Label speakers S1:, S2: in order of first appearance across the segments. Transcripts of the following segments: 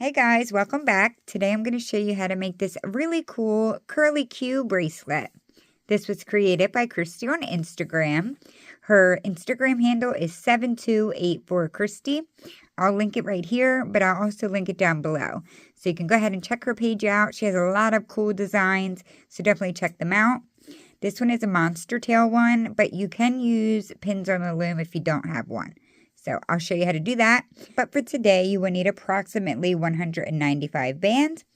S1: Hey guys, welcome back. Today I'm going to show you how to make this really cool Curlicue bracelet. This was created by Christy on Instagram. Her Instagram handle is 7284Christy. I'll link it right here, but I'll also link it down below. So you can go ahead and check her page out. She has a lot of cool designs, so definitely check them out. This one is a monster tail one, but you can use pins on the loom if you don't have one. So I'll show you how to do that. But for today, you will need approximately 195 bands.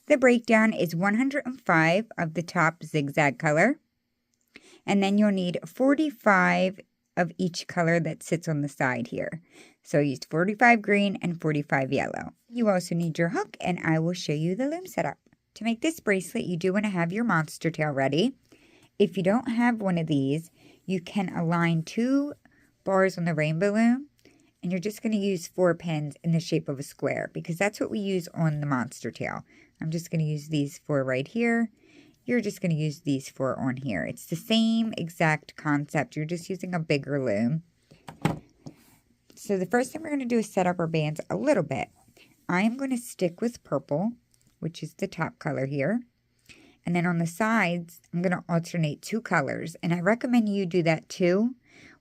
S1: The breakdown is 105 of the top zigzag color. And then you'll need 45 of each color that sits on the side here. So I used 45 green and 45 yellow. You also need your hook, and I will show you the loom setup. To make this bracelet, you do want to have your monster tail ready. If you don't have one of these, you can align 2 bars on the rainbow loom, and you're just going to use 4 pins in the shape of a square because that's what we use on the monster tail. I'm just going to use these 4 right here. You're just going to use these 4 on here. It's the same exact concept. You're just using a bigger loom. So the first thing we're going to do is set up our bands a little bit. I am going to stick with purple, which is the top color here. And then on the sides, I'm going to alternate 2 colors. And I recommend you do that too.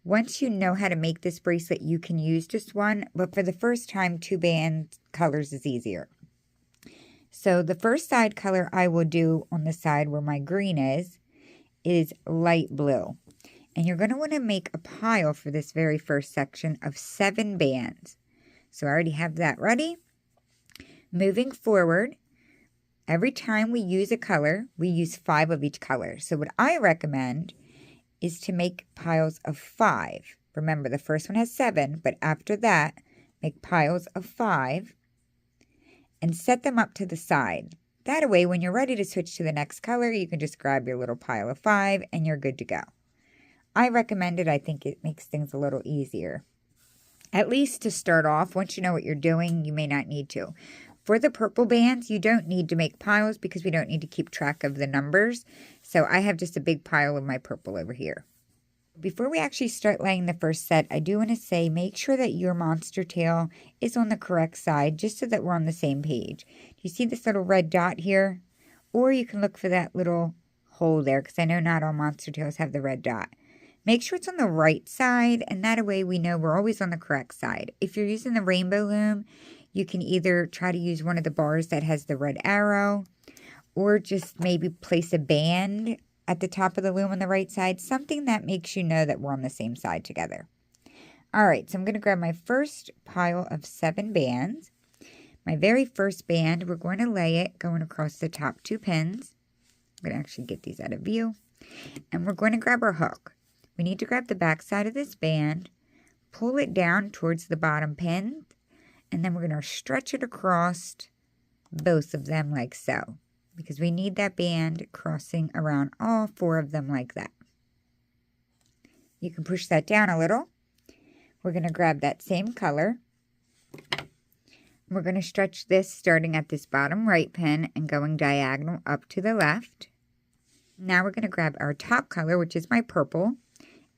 S1: Once you know how to make this bracelet, you can use just one, but for the first time, 2 band colors is easier. So the first side color I will do on the side where my green is light blue. And you're going to want to make a pile for this very first section of 7 bands. So I already have that ready. Moving forward, every time we use a color, we use 5 of each color. So what I recommend is to make piles of 5. Remember, the first one has 7, but after that, make piles of 5 and set them up to the side. That way, when you're ready to switch to the next color, you can just grab your little pile of 5 and you're good to go. I recommend it. I think it makes things a little easier. At least to start off, once you know what you're doing, you may not need to. For the purple bands, you don't need to make piles because we don't need to keep track of the numbers. So I have just a big pile of my purple over here. Before we actually start laying the first set, I do want to say make sure that your monster tail is on the correct side just so that we're on the same page. Do you see this little red dot here? Or you can look for that little hole there because I know not all monster tails have the red dot. Make sure it's on the right side, and that way we know we're always on the correct side. If you're using the rainbow loom, you can either try to use one of the bars that has the red arrow, or just maybe place a band at the top of the loom on the right side, something that makes you know that we're on the same side together. All right, so I'm going to grab my first pile of 7 bands. My very first band, we're going to lay it going across the top 2 pins. I'm going to actually get these out of view. And we're going to grab our hook. We need to grab the back side of this band, pull it down towards the bottom pin, and then we're going to stretch it across both of them like so, because we need that band crossing around all 4 of them like that. You can push that down a little. We're going to grab that same color. We're going to stretch this starting at this bottom right pin and going diagonal up to the left. Now we're going to grab our top color, which is my purple,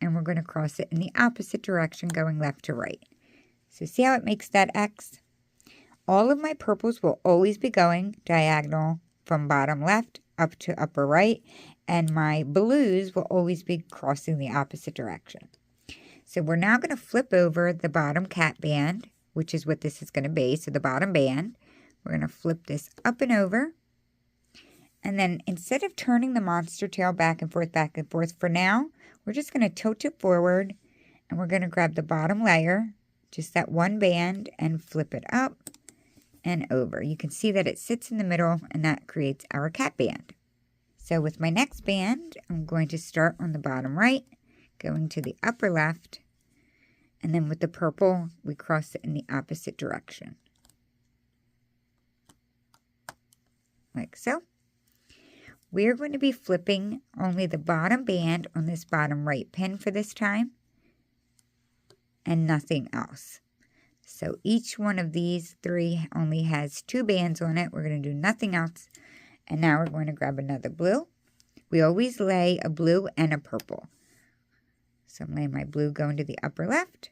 S1: and we're going to cross it in the opposite direction going left to right. So see how it makes that X? All of my purples will always be going diagonal from bottom left up to upper right, and my blues will always be crossing the opposite direction. So we're now going to flip over the bottom cat band, which is what this is going to be. So the bottom band, we're going to flip this up and over. And then instead of turning the monster tail back and forth for now, we're just going to tilt it forward, and we're going to grab the bottom layer, just that one band, and flip it up and over. You can see that it sits in the middle, and that creates our cat band. So with my next band, I'm going to start on the bottom right, going to the upper left, and then with the purple, we cross it in the opposite direction. Like so. We're going to be flipping only the bottom band on this bottom right pin for this time, and nothing else. So each one of these 3 only has 2 bands on it. We're going to do nothing else. And now we're going to grab another blue. We always lay a blue and a purple. So I'm laying my blue going to the upper left,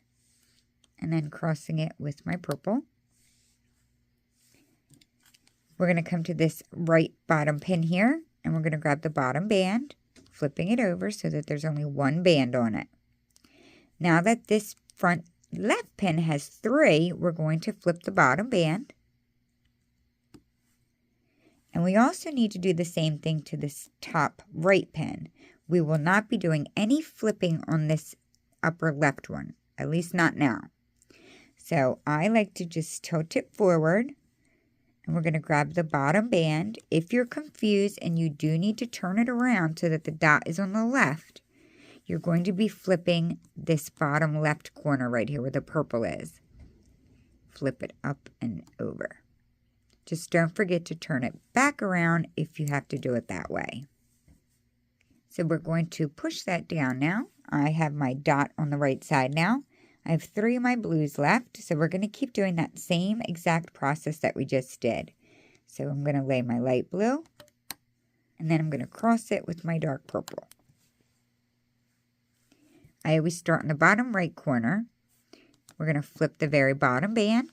S1: and then crossing it with my purple. We're going to come to this right bottom pin here, and we're going to grab the bottom band, flipping it over so that there's only one band on it. Now that this front left pin has 3, we're going to flip the bottom band. And we also need to do the same thing to this top right pin. We will not be doing any flipping on this upper left one, at least not now. So I like to just tilt it forward, and we're going to grab the bottom band. If you're confused and you do need to turn it around so that the dot is on the left, you're going to be flipping this bottom left corner right here where the purple is. Flip it up and over. Just don't forget to turn it back around if you have to do it that way. So we're going to push that down now. I have my dot on the right side now. I have 3 of my blues left, so we're going to keep doing that same exact process that we just did. So I'm going to lay my light blue, and then I'm going to cross it with my dark purple. I always start in the bottom right corner. We're going to flip the very bottom band.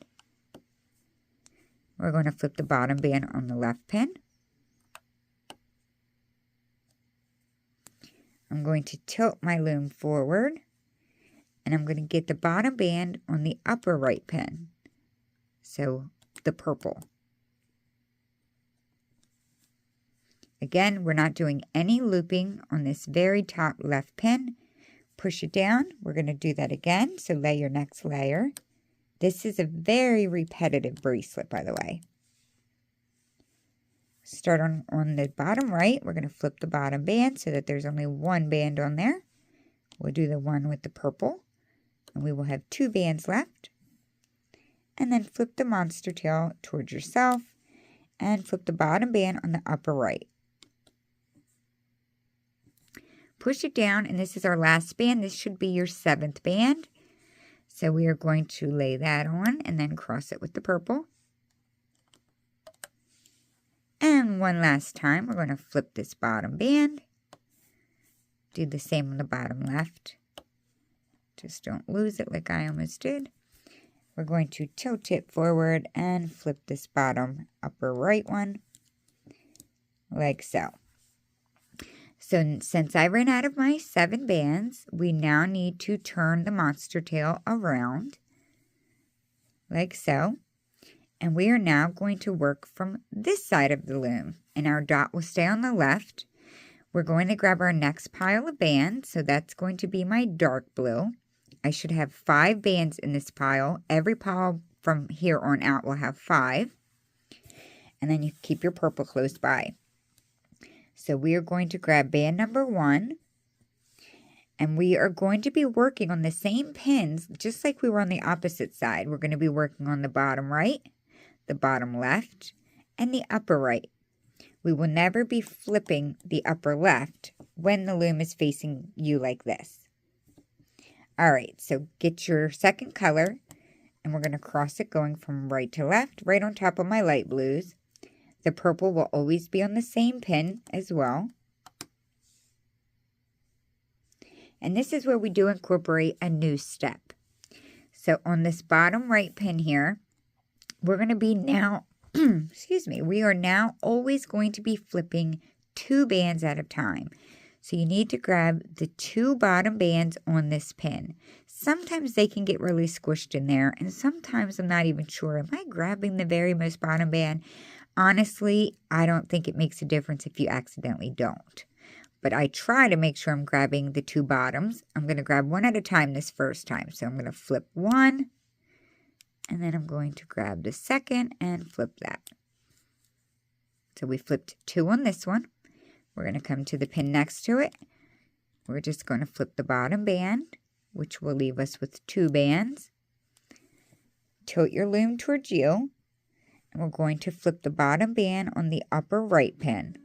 S1: We're going to flip the bottom band on the left pin. I'm going to tilt my loom forward, and I'm going to get the bottom band on the upper right pin, so the purple. Again, we're not doing any looping on this very top left pin. Push it down. We're going to do that again, so lay your next layer. This is a very repetitive bracelet, by the way. Start on the bottom right. We're going to flip the bottom band so that there's only one band on there. We'll do the one with the purple, and we will have 2 bands left. And then flip the monster tail towards yourself and flip the bottom band on the upper right. Push it down, and this is our last band. This should be your 7th band. So we are going to lay that on and then cross it with the purple. And one last time, we're going to flip this bottom band. Do the same on the bottom left. Just don't lose it like I almost did. We're going to tilt it forward and flip this bottom upper right one, like so. So since I ran out of my 7 bands, we now need to turn the monster tail around, like so. And we are now going to work from this side of the loom, and our dot will stay on the left. We're going to grab our next pile of bands, so that's going to be my dark blue. I should have 5 bands in this pile. Every pile from here on out will have 5. And then you keep your purple close by. So we are going to grab band number 1, and we are going to be working on the same pins, just like we were on the opposite side. We're going to be working on the bottom right, the bottom left, and the upper right. We will never be flipping the upper left when the loom is facing you like this. All right, so get your second color, and we're going to cross it going from right to left, right on top of my light blues. The purple will always be on the same pin as well. And this is where we do incorporate a new step. So on this bottom right pin here, we're going to be now, excuse me, we are now always going to be flipping 2 bands at a time. So you need to grab the 2 bottom bands on this pin. Sometimes they can get really squished in there, and sometimes I'm not even sure. Am I grabbing the very most bottom band? Honestly, I don't think it makes a difference if you accidentally don't. But I try to make sure I'm grabbing the 2 bottoms. I'm going to grab one at a time this first time. So I'm going to flip 1, and then I'm going to grab the second and flip that. So we flipped 2 on this one. We're going to come to the pin next to it. We're just going to flip the bottom band, which will leave us with 2 bands. Tilt your loom towards you. And we're going to flip the bottom band on the upper right pin.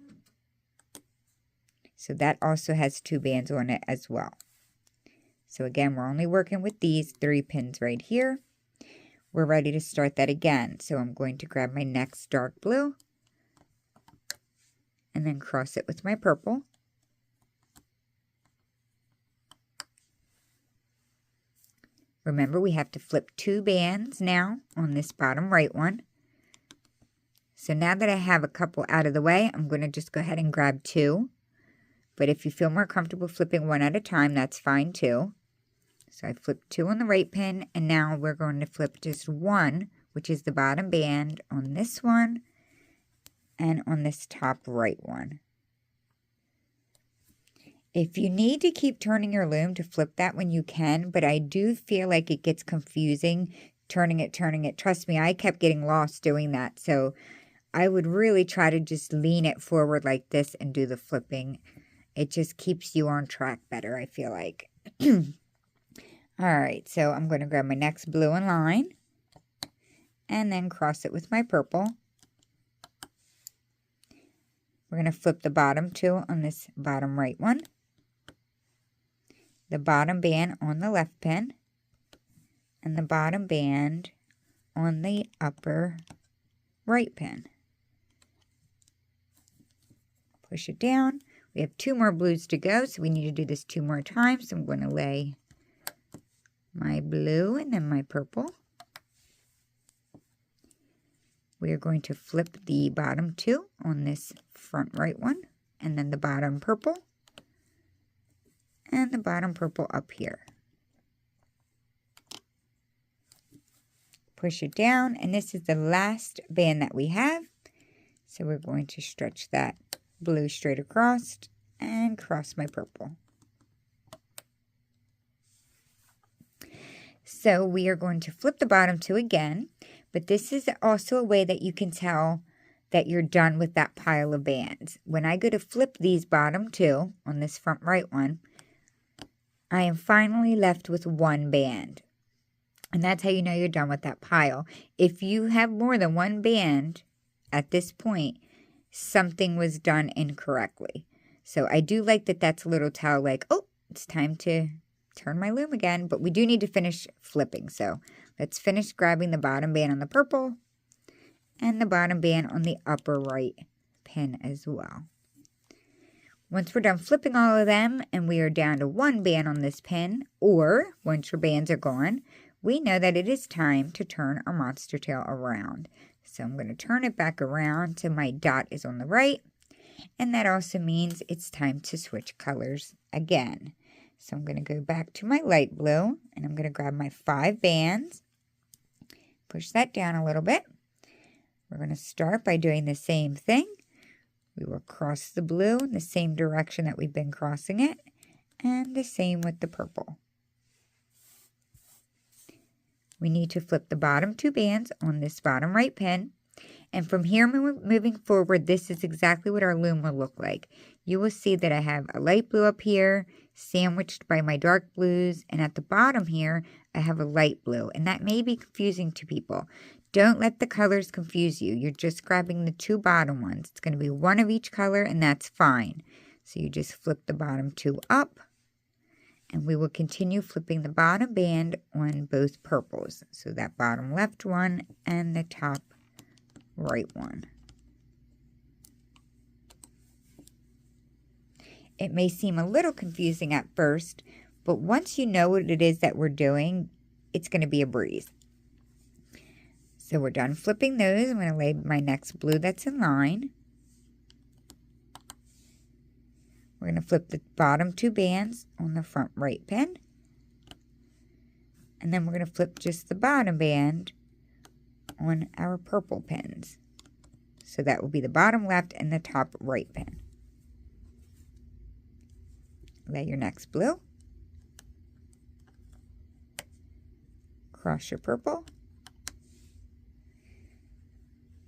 S1: So that also has 2 bands on it as well. So again, we're only working with these 3 pins right here. We're ready to start that again. So I'm going to grab my next dark blue and then cross it with my purple. Remember, we have to flip 2 bands now on this bottom right one. So now that I have a couple out of the way, I'm going to just go ahead and grab 2. But if you feel more comfortable flipping one at a time, that's fine too. So I flipped 2 on the right pin, and now we're going to flip just 1, which is the bottom band, on this one and on this top right one. If you need to keep turning your loom to flip that when you can, but I do feel like it gets confusing turning it. Trust me, I kept getting lost doing that. So I would really try to just lean it forward like this and do the flipping. It just keeps you on track better, I feel like. All right, so I'm going to grab my next blue in line and then cross it with my purple. We're going to flip the bottom 2 on this bottom right one, the bottom band on the left pin, and the bottom band on the upper right pin. Push it down. We have 2 more blues to go, so we need to do this 2 more times. So I'm going to lay my blue and then my purple. We are going to flip the bottom 2 on this front right one, and then the bottom purple, and the bottom purple up here. Push it down, and this is the last band that we have. So we're going to stretch that blue straight across and cross my purple. So we are going to flip the bottom 2 again, but this is also a way that you can tell that you're done with that pile of bands. When I go to flip these bottom 2 on this front right one, I am finally left with 1 band. And that's how you know you're done with that pile. If you have more than 1 band at this point, something was done incorrectly. So I do like that that's a little tell like, oh, it's time to turn my loom again. But we do need to finish flipping. So let's finish grabbing the bottom band on the purple and the bottom band on the upper right pin as well. Once we're done flipping all of them and we are down to 1 band on this pin, or once your bands are gone, we know that it is time to turn our monster tail around. So I'm going to turn it back around so my dot is on the right. And that also means it's time to switch colors again. So I'm going to go back to my light blue and I'm going to grab my 5 bands. Push that down a little bit. We're going to start by doing the same thing. We will cross the blue in the same direction that we've been crossing it. And the same with the purple. We need to flip the bottom 2 bands on this bottom right pin. And from here moving forward, this is exactly what our loom will look like. You will see that I have a light blue up here, sandwiched by my dark blues. And at the bottom here, I have a light blue. And that may be confusing to people. Don't let the colors confuse you. You're just grabbing the 2 bottom ones. It's going to be 1 of each color, and that's fine. So you just flip the bottom 2 up. And we will continue flipping the bottom band on both purples. So that bottom left one and the top right one. It may seem a little confusing at first, but once you know what it is that we're doing, it's going to be a breeze. So we're done flipping those. I'm going to lay my next blue that's in line. We're going to flip the bottom 2 bands on the front right pin. And then we're going to flip just the bottom band on our purple pins. So that will be the bottom left and the top right pin. Lay your next blue. Cross your purple.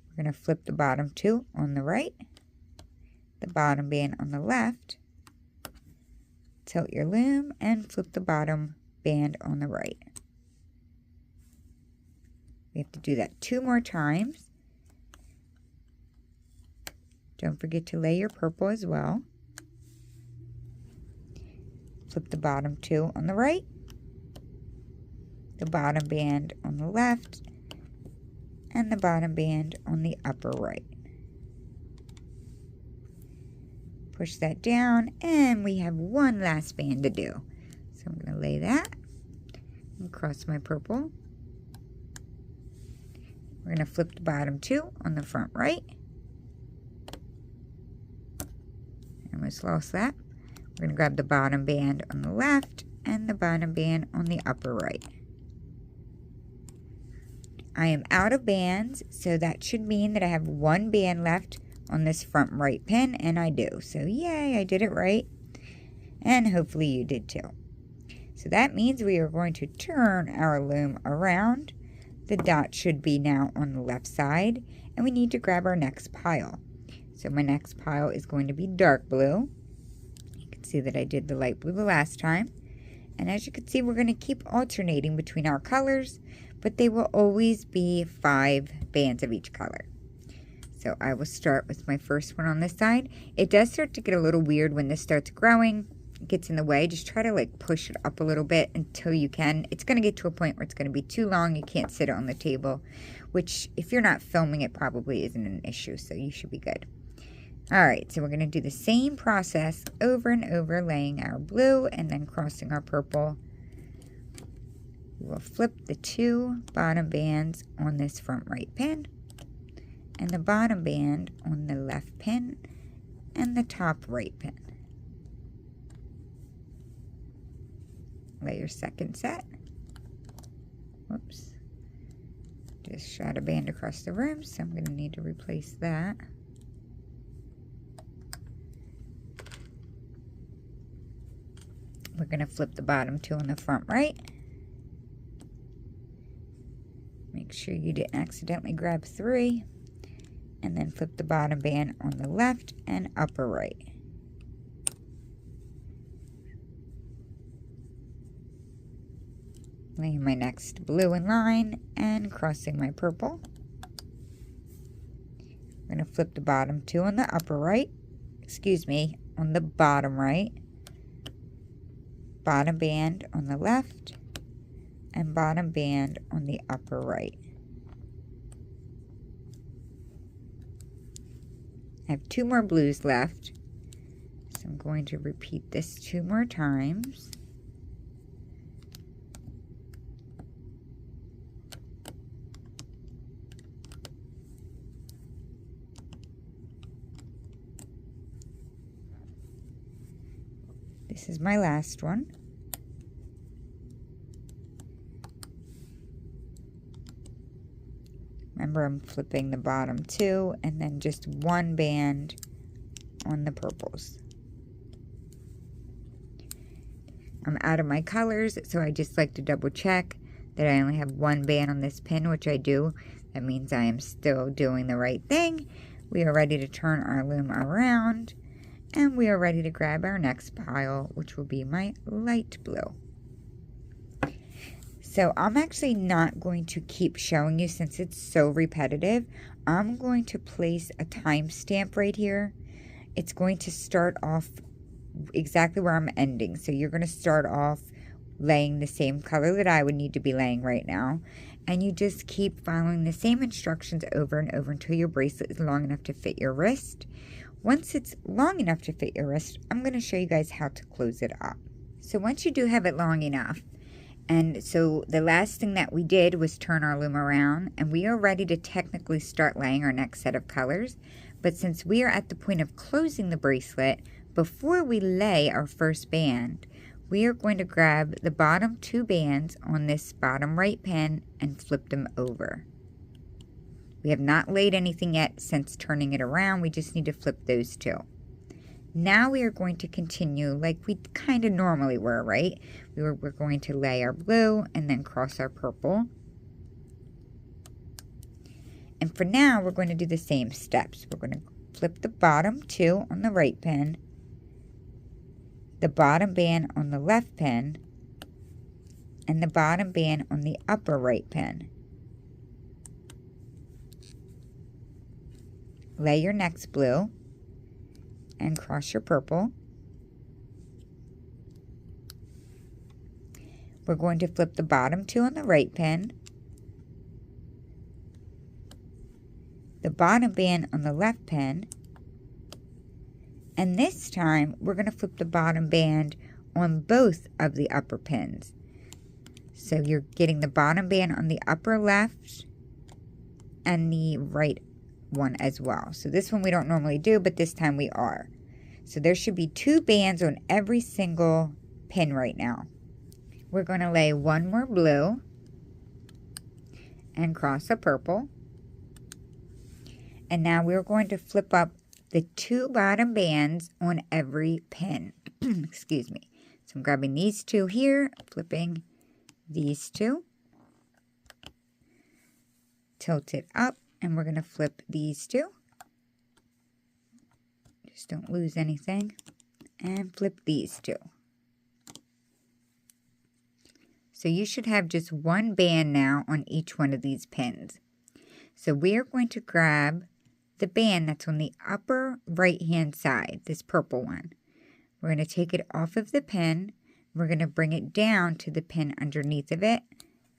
S1: We're going to flip the bottom 2 on the right, the bottom band on the left, tilt your loom, and flip the bottom band on the right. We have to do that 2 more times. Don't forget to lay your purple as well. Flip the bottom 2 on the right, the bottom band on the left, and the bottom band on the upper right. Push that down, and we have 1 last band to do. So I'm going to lay that and cross my purple. We're We're going to flip the bottom 2 on the front right. Almost lost that. We're going to grab the bottom band on the left and the bottom band on the upper right. I am out of bands, so that should mean that I have 1 band left on this front right pin, and I do. So yay, I did it right. And hopefully you did too. So that means we are going to turn our loom around. The dot should be now on the left side, and we need to grab our next pile. So my next pile is going to be dark blue. You can see that I did the light blue the last time. And as you can see, we're going to keep alternating between our colors, but they will always be 5 bands of each color. So I will start with my first one on this side. It does start to get a little weird when this starts growing. It gets in the way. Just try to like push it up a little bit until you can. It's going to get to a point where it's going to be too long. You can't sit it on the table, which if you're not filming it probably isn't an issue, so you should be good. Alright, so we're going to do the same process over and over, laying our blue and then crossing our purple. We will flip the 2 bottom bands on this front right pin, and the bottom band on the left pin, and the top right pin. Lay your second set. Whoops. Just shot a band across the room, so I'm going to need to replace that. We're going to flip the bottom 2 on the front right. Make sure you didn't accidentally grab 3. And then flip the bottom band on the left and upper right. Laying my next blue in line and crossing my purple. I'm going to flip the bottom 2 on the upper right. Excuse me, on the bottom right. Bottom band on the left and bottom band on the upper right. I have 2 more blues left, so I'm going to repeat this 2 more times. This is my last one. Remember, I'm flipping the bottom 2 and then just 1 band on the purples. I'm out of my colors, so I just like to double check that I only have 1 band on this pin, which I do. That means I am still doing the right thing. We are ready to turn our loom around, and we are ready to grab our next pile, which will be my light blue. So I'm actually not going to keep showing you since it's so repetitive. I'm going to place a timestamp right here. It's going to start off exactly where I'm ending. So you're going to start off laying the same color that I would need to be laying right now. And you just keep following the same instructions over and over until your bracelet is long enough to fit your wrist. Once it's long enough to fit your wrist, I'm going to show you guys how to close it up. So once you do have it long enough, and so the last thing that we did was turn our loom around, and we are ready to technically start laying our next set of colors. But since we are at the point of closing the bracelet, before we lay our first band, we are going to grab the bottom 2 bands on this bottom right pin and flip them over. We have not laid anything yet since turning it around. We just need to flip those 2. Now we are going to continue like we kind of normally were, right? We're going to lay our blue and then cross our purple. And for now, we're going to do the same steps. We're going to flip the bottom 2 on the right pin, the bottom band on the left pin, and the bottom band on the upper right pin. Lay your next blue and cross your purple. We're going to flip the bottom 2 on the right pin, the bottom band on the left pin, and this time we're going to flip the bottom band on both of the upper pins. So you're getting the bottom band on the upper left and the right one as well. So this one we don't normally do, but this time we are. So there should be 2 bands on every single pin right now. We're going to lay 1 more blue and cross a purple. And now we're going to flip up the 2 bottom bands on every pin. Excuse me. So I'm grabbing these 2 here, flipping these 2. Tilt it up, and we're going to flip these 2. Just don't lose anything. And flip these 2. So you should have just 1 band now on each one of these pins. So we are going to grab the band that's on the upper right hand side, this purple one. We're going to take it off of the pin. We're going to bring it down to the pin underneath of it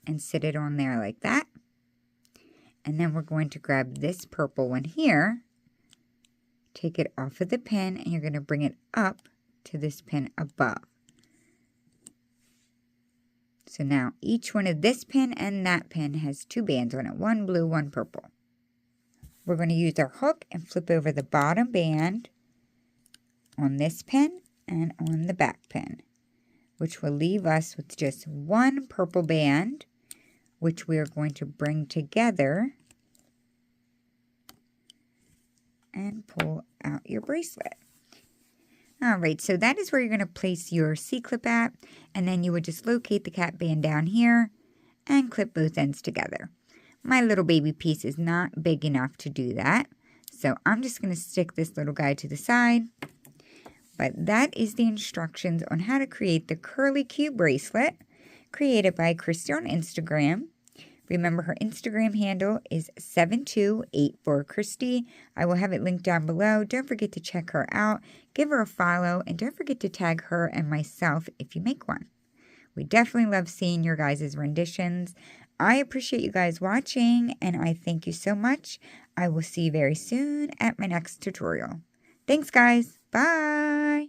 S1: and sit it on there like that. And then we're going to grab this purple one here, take it off of the pin, and you're going to bring it up to this pin above. So now each one of this pin and that pin has 2 bands on it, 1 blue, 1 purple. We're going to use our hook and flip over the bottom band on this pin and on the back pin, which will leave us with just 1 purple band, which we are going to bring together and pull out your bracelet. All right, so that is where you're going to place your C-clip at, and then you would just locate the cap band down here and clip both ends together. My little baby piece is not big enough to do that, so I'm just going to stick this little guy to the side. But that is the instructions on how to create the Curlicue bracelet created by Christy on Instagram. Remember, her Instagram handle is 7284Christy. I will have it linked down below. Don't forget to check her out. Give her a follow. And don't forget to tag her and myself if you make one. We definitely love seeing your guys' renditions. I appreciate you guys watching, and I thank you so much. I will see you very soon at my next tutorial. Thanks, guys. Bye.